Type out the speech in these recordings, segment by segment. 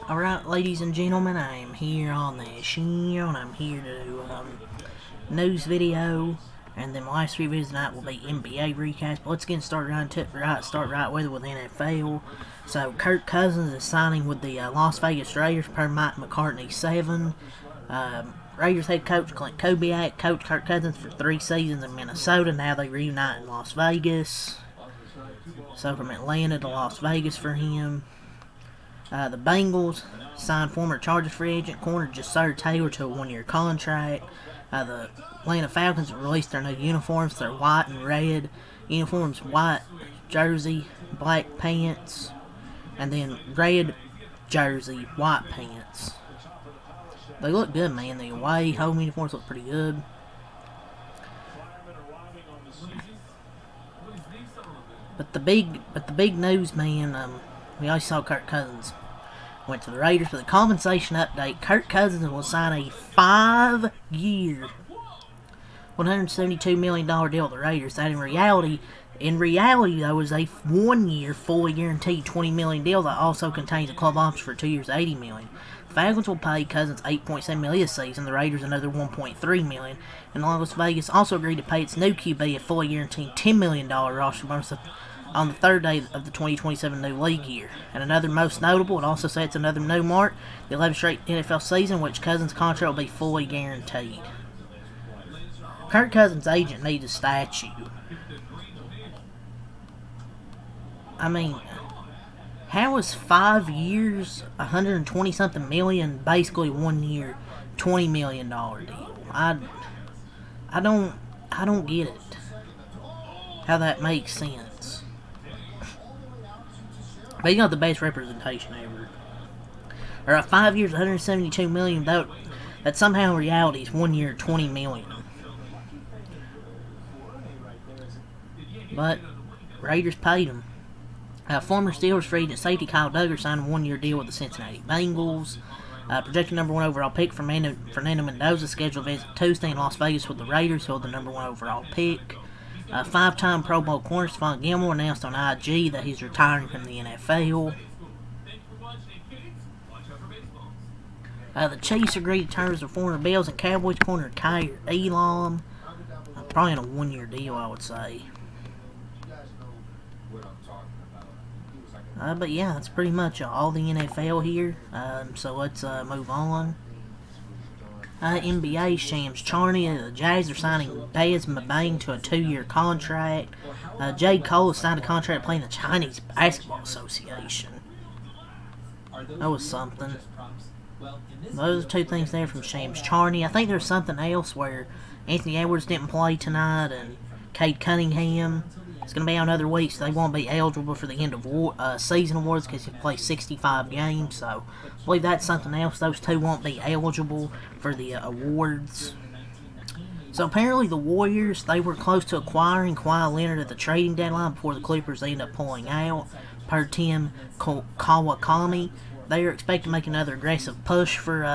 Alright, ladies and gentlemen, I am here on the show, and I'm here to do news video, and then my last 3 videos tonight will be NBA recast. But let's get started start right with NFL. So Kirk Cousins is signing with the Las Vegas Raiders per Mike McCartney 7. Raiders head coach Clint Kubiak coached Kirk Cousins for 3 seasons in Minnesota. Now they reunite in Las Vegas. So from Atlanta to Las Vegas for him. The Bengals signed former Chargers free agent corner Jasir Taylor to a 1-year contract. The Atlanta Falcons released their new uniforms. They're white and red uniforms, white jersey, black pants, and then red jersey, white pants. They look good, man. The away home uniforms look pretty good. But the big news, man. We always saw Kirk Cousins went to the Raiders. For the compensation update, Kirk Cousins will sign a 5-year, $172 million deal with the Raiders. That in reality, though, was a 1-year, fully guaranteed $20 million deal that also contains a club option for 2 years, $80 million. The Falcons will pay Cousins $8.7 million this season. The Raiders another $1.3 million. And Las Vegas also agreed to pay its new QB a fully guaranteed $10 million roster bonus on the 3rd day of the 2027 new league year. And another most notable, it also sets another new mark, the 11th straight NFL season, which Cousins' contract will be fully guaranteed. Kirk Cousins' agent needs a statue. I mean, how is 5 years, 120-something million, basically 1 year, $20 million deal? I don't get it. How that makes sense. But he's got the best representation ever. Or 5 years, $172 million, though, that somehow in reality is 1 year, $20 million. But Raiders paid him. Former Steelers free agent safety Kyle Duggar signed a 1-year deal with the Cincinnati Bengals. Projected number 1 overall pick Fernando Mendoza scheduled to visit Tuesday in Las Vegas with the Raiders, who hold the number 1 overall pick. 5-time Pro Bowl corner Stephon Gilmore announced on IG that he's retiring from the NFL. The Chiefs agreed to terms of former Bills and Cowboys corner Kyer Elam. Probably in a 1-year deal, I would say. But yeah, that's pretty much all the NFL here. So let's move on. NBA Shams Charney, the Jags are signing Dez Mabang to a 2-year contract. J. Cole has signed a contract playing the Chinese Basketball Association. That was something. Those are 2 things there from Shams Charney. I think there's something else where Anthony Edwards didn't play tonight, and Cade Cunningham. It's going to be on other weeks, so they won't be eligible for the end of season awards because you play 65 games. So I believe that's something else. Those 2 won't be eligible for the awards. So apparently the Warriors, they were close to acquiring Kawhi Leonard at the trading deadline before the Clippers ended up pulling out. Per Tim Kawakami, they are expected to make another aggressive push for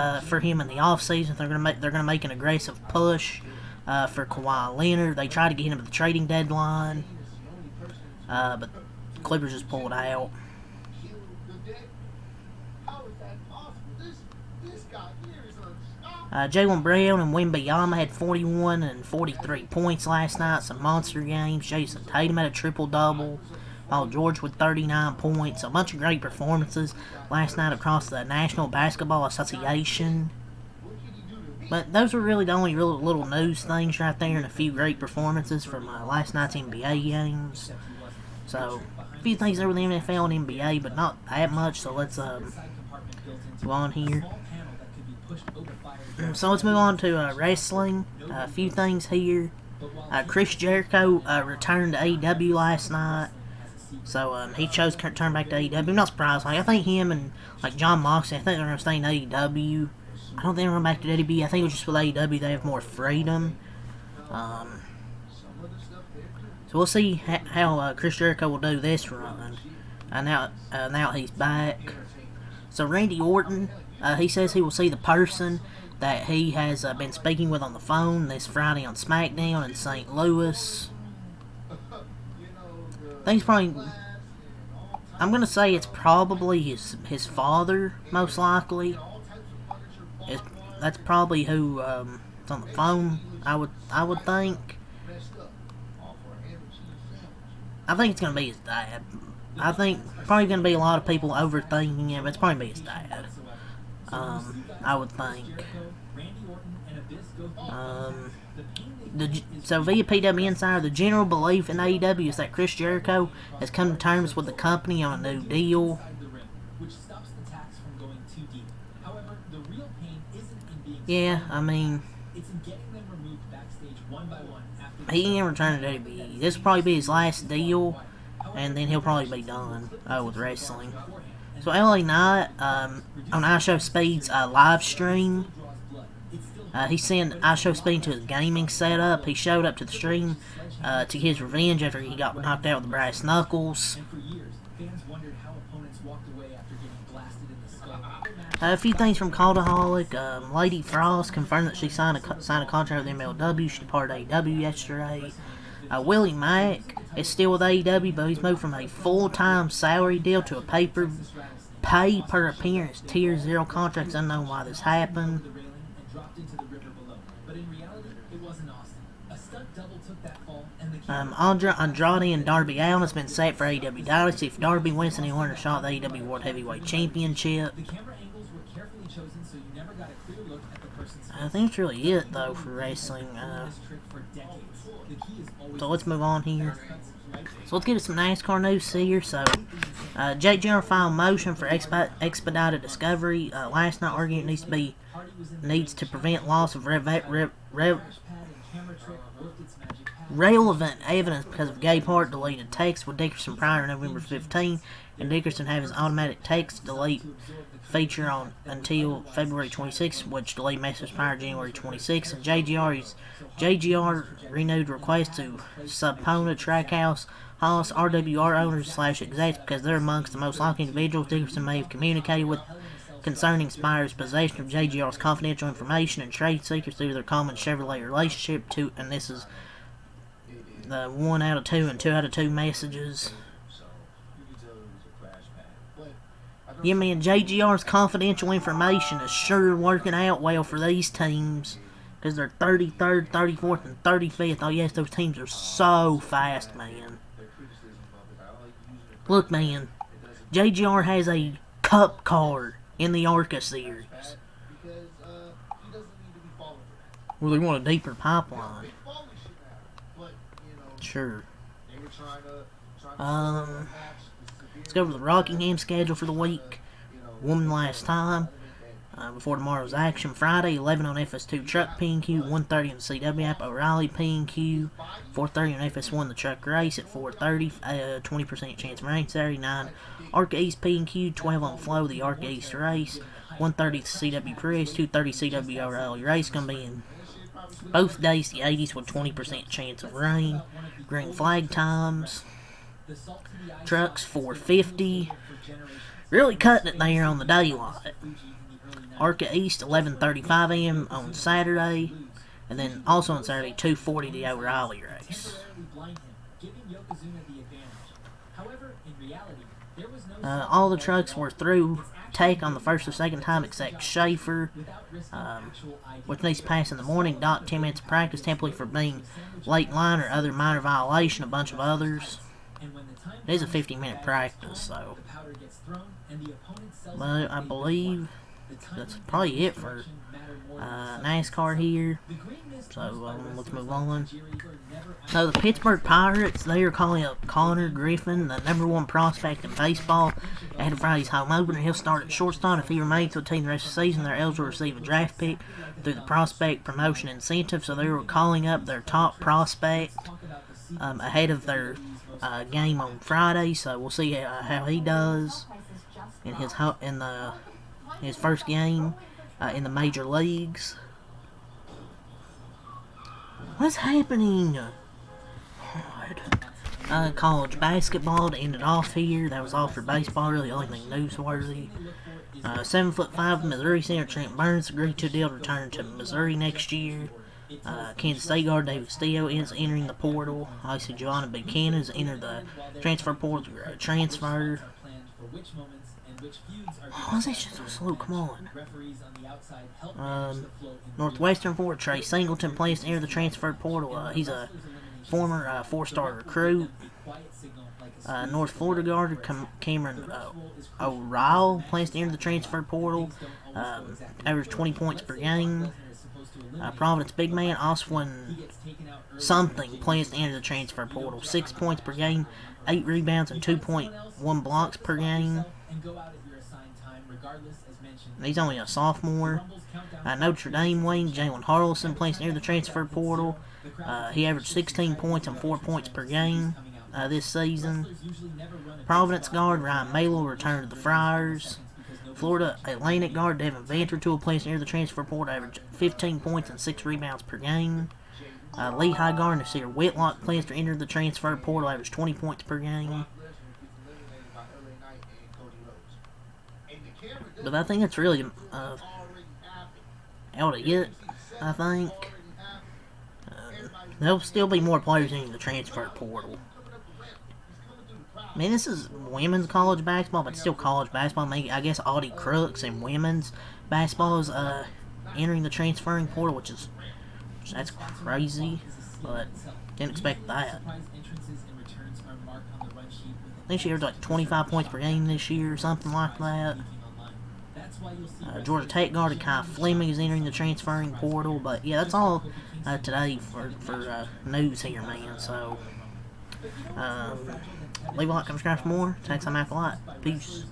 him in the offseason. They're going to make an aggressive push for Kawhi Leonard. They tried to get him at the trading deadline. But Clippers just pulled out. Jaylen Brown and Wembanyama had 41 and 43 points last night. Some monster games. Jason Tatum had a triple-double. Paul George with 39 points. A bunch of great performances last night across the National Basketball Association. But those were really the only real little news things right there, and a few great performances from last night's NBA games. So, a few things over the NFL and NBA, but not that much, so let's go on here. So let's move on to wrestling. A few things here. Chris Jericho returned to AEW last night. So he chose to turn back to AEW. I'm not surprised. I think him and John Moxley, I think they're going to stay in AEW. I don't think they're going back to WWE. I think it was just with AEW they have more freedom. So we'll see how Chris Jericho will do this run. Now he's back. So Randy Orton, he says he will see the person that he has been speaking with on the phone this Friday on SmackDown in St. Louis. I think he's probably I'm gonna say it's probably his father, most likely. That's probably who is on the phone. I would think. I think it's gonna be his dad. I think probably gonna be a lot of people overthinking it, but it's probably gonna be his dad. I would think. So via PW Insider, the general belief in AEW is that Chris Jericho has come to terms with the company on a new deal. Yeah, I mean, he ain't returning to WWE. This will probably be his last deal, and then he'll probably be done with wrestling. So LA Knight, on iShowSpeed's live stream, he sent iShowSpeed to his gaming setup. He showed up to the stream to get his revenge after he got knocked out with the brass knuckles. A few things from Cultaholic. Lady Frost confirmed that she signed a contract with MLW. She departed AEW yesterday. Willie Mack is still with AEW, but he's moved from a full-time salary deal to a pay per appearance Tier 0 contract. It's unknown why this happened. Andrade and Darby Allin has been set for AEW Dynasty. If Darby wins, then he'll earn a shot at the AEW World Heavyweight Championship. I think that's really it, though, for wrestling. So let's move on here. So let's get to some NASCAR news here. So, JGR filed motion for expedited discovery. Last night argument needs to prevent loss of relevant evidence because of Gaypart deleted text with Dickerson prior to November 15, and Dickerson have his automatic text delete feature on until February 26, which delayed message prior to January 26. And JGR renewed request to subpoena Trackhouse Hollis RWR owners / execs because they're amongst the most likely individuals Dickerson may have communicated with concerning Spire's possession of JGR's confidential information and trade secrets through their common Chevrolet relationship. And this is the 1 out of 2 and 2 out of 2 messages. Yeah, man, JGR's confidential information is sure working out well for these teams because they're 33rd, 34th, and 35th. Oh, yes, those teams are so fast, man. Look, man, JGR has a cup card in the ARCA series. Well, they want a deeper pipeline. Sure. Let's go over the Rockingham schedule for the week. One last time. Before tomorrow's action. Friday, 11 on FS2 Truck P&Q, 1:30 on the CW app. O'Reilly P&Q, 4:30 on FS1 the Truck Race at 4:30. 20% chance of rain. Saturday, 9 ARCA East P&Q, 12 on Flow the ARCA East Race. 1:30 the CW Prius, 2:30 CW O'Reilly Race. Going to be in both days the 80s with 20% chance of rain. Green flag times. Trucks 4:50. Really cutting it there on the daylight. ARCA East 11:35 a.m. on Saturday, and then also on Saturday 2:40 the O'Reilly race. All the trucks were through take on the first or second time except Schaefer, which needs to pass in the morning. Dock 10 minutes of practice temporarily for being late line or other minor violation. A bunch of others. It is a 50-minute practice, so. But I believe that's probably it for NASCAR here. So let's move on. So the Pittsburgh Pirates, they are calling up Connor Griffin, the #1 prospect in baseball, ahead of Friday's home opener. He'll start at shortstop. If he remains with the team the rest of the season, they're eligible to receive a draft pick through the prospect promotion incentive. So they were calling up their top prospect ahead of their game on Friday. So we'll see how he does in his first game in the major leagues. What's happening? College basketball to end it off here. That was all for baseball. Really, the only thing newsworthy. 7'5" Missouri center Trent Burns agreed to a deal to return to Missouri next year. Kansas State guard David Steele is entering the portal. Obviously, Joanna Buchanan has entered the transfer portal. Transfer. Why is that shit so slow? Come on. Northwestern forward Trey Singleton plays near the transfer portal. He's a former four-star recruit. North Florida guard Cameron O'Reilly plays near the transfer portal. Averaged 20 points per game. Providence big man Oswin something plays near the transfer portal. 6 points per game, 8 rebounds, and 2.1 blocks per game. He's only a sophomore. Notre Dame wing Jalen Harlison plays near the transfer portal. He averaged 16 points and 4 points per game this season. Providence guard Ryan Melo returned to the Friars. Florida Atlantic guard Devin Vantertool plays near the transfer portal, averaged 15 points and 6 rebounds per game. Lehigh guard Nasir Whitlock plays to enter the transfer portal, averaged 20 points per game. But I think that's really out of it, I think. There'll still be more players in the transfer portal. I mean, this is women's college basketball, but still college basketball. Maybe, I guess Audie Crooks and women's basketball is entering the transferring portal, that's crazy, but didn't expect that. I think she averaged like 25 points per game this year or something like that. Georgia Tech guard Kai Fleming is entering the transferring portal, but yeah, that's all today for news here, man. So, leave a like, subscribe for more. Thanks, I'm out a lot. Peace.